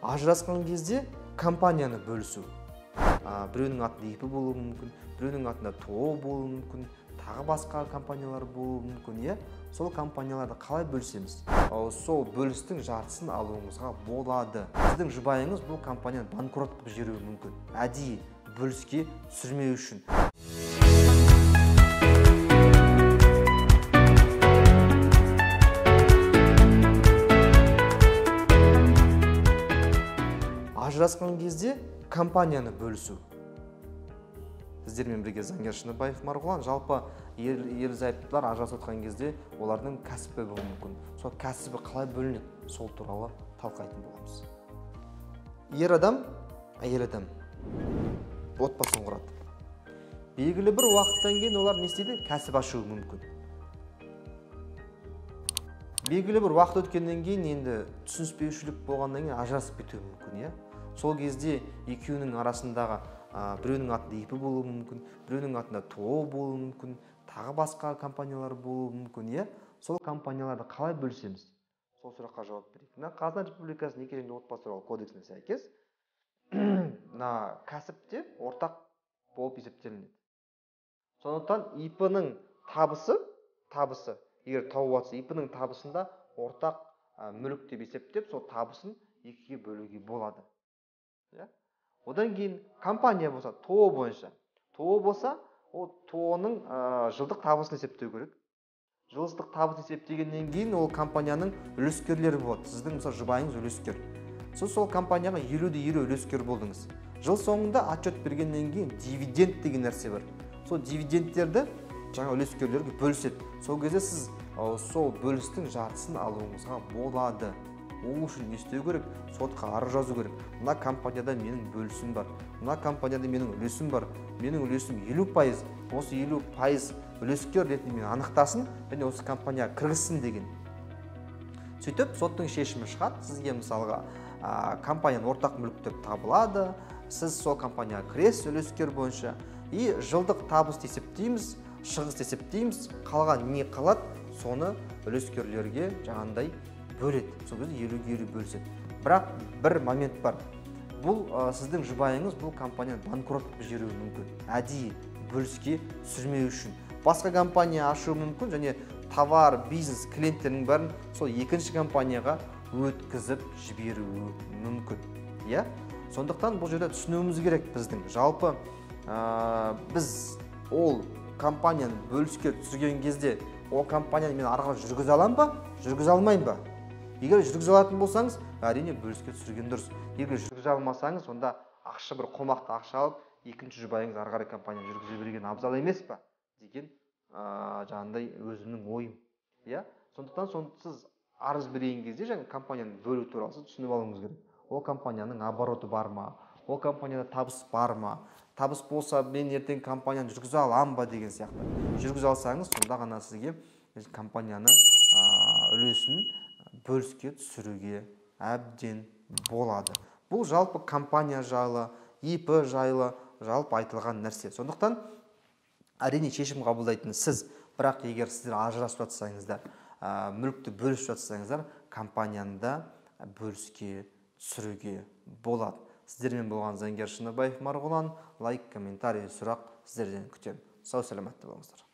Ажырасқан кезде компанияны бөлісу. Біреудің атында ИП болуы мүмкін, біреудің атында ТО болуы мүмкін, тағы басқа компаниялар болуы мүмкін, иә? Сол компанияларды қалай бөлсеміз? Сол бөлістің жартысын алуыңызға болады. Сіздің жұбайыңыз бұл компанияны банкрот қылып жіберуі мүмкін. Әдейі бөліске түсірмеу үшін. Ажырасқан кезде компанияны бөлісу. Сіздермен бірге заңгер Шыныбаев Марғұлан. Жалпы ерлі-зайыптылар ажырасып жатқан кезде олардың кәсібі болуы мүмкін. Сол кәсібі қалай бөлінеді, сол туралы талқылайтын боламыз. Ер адам, әйел адам отбасын құрады. Белгілі бір уақыттан кейін олар не істейді? Кәсіп ашуы мүмкін. Белгілі бір уақыт өткеннен кейін енді түсініспеушілік болғаннан кейін ажырасып кетуі мүмкін, иә? Сол кезде екеуінің арасындағы біреудің атында ИП болуы мүмкін, біреудің атында ТО болуы мүмкін, тағы басқа компаниялар болуы мүмкін, иә? Сол компанияларды қалай бөлсеміз? Сол сұраққа жауап берейік. Қазақстан Республикасының неке және отбасы туралы кодексіне сәйкес, кәсіпте ортақ болып есептелінеді. Сондықтан ИП-ның табысы, егер тауып жатса, ИП-ның табысында ортақ мүлік деп есептеп, сол табысын екіге бөлуге болады. Одан кейін компания болса, ТО бойынша. ТО болса, ол ТО-ның жылдық табысын есептеу керек. Жылдық табысын есептегеннен кейін ол компанияның үлескерлері болады. Сіздің мысалы жұбайыңыз үлескер. Сіз сол компанияға 50-50 үлескер болдыңыз. Жыл соңында отчет бергеннен кейін дивиденд деген нәрсе бар. Сол дивидендтерді жаңа үлескерлерге бөліседі. Сол кезде сіз сол бөлістің жартысын алуыңызға болады. Ол үшін не істеу керек? Сотқа арыз жазу керек. Мына компанияда менің бөлісім бар. Мына компанияда менің үлесім бар. Менің үлесім 50%. Осы 50% үлескер ретінде мені анықтасын, және осы компанияға кіргізсін деген. Сөйтіп, соттың шешімі шығады. Сізге мысалға компанияның ортақ мүлік деп табылады. Сіз сол компанияға кіресіз үлескер бойынша. И жылдық табысты есептейміз, шығыс есептейміз. Қалған не қалады, соны үлескерлерге жаңағындай бөледі. Сол кезде 50-50 бөліседі. Бірақ бір момент бар. Бұл сіздің жұбайыңыз бұл компанияны банкрот қылып жіберуі мүмкін. Әдейі бөліске түсірмеу үшін. Басқа компания ашуы мүмкін, және товар, бизнес, клиенттердің бәрін сол екінші компанияға өткізіп жіберуі мүмкін. Иә? Сондықтан бұл жерде түсінуіміз керек біздің. Жалпы біз ол компанияны бөліске түсірген кезде ол компанияны мен арқылы жүргізе аламын ба, жүргізе алмаймын ба? Егер жүргізе алатын болсаңыз, әрине бөліске түсірген дұрыс. Егер жүргізе алмасаңыз, онда ақша бір қомақты ақша алып, екінші жұбайыңыз ары қарай компанияны жүргізе берген абзал емес пе деген жаңағындай өзімнің ойым. Иә? Сондықтан сіз арыз берген кезде жаңа компанияны бөлу туралы түсініп алуыңыз керек. Ол компанияның обороты бар ма? Ол компанияда табыс бар ма? Табыс болса, мен ертең компанияны жүргізе аламын ба деген сияқты. Жүргізе алсаңыз, сонда ғана сізге компанияны үлесін бөліске түсіруге әбден болады. Бұл жалпы компания жайлы, ИП жайлы жалпы айтылған нәрсе. Сондықтан әрине шешім қабылдайтын сіз, бірақ егер сіздер ажырасып жатсаңыздар, мүлікті бөлісіп жатсаңыздар, компанияны да бөліске түсіруге болады. Сіздермен болған заңгер Шыныбаев Марғұлан. Лайк, комментарий, сұрақ сіздерден күтемін. Сау саламатта болыңыздар.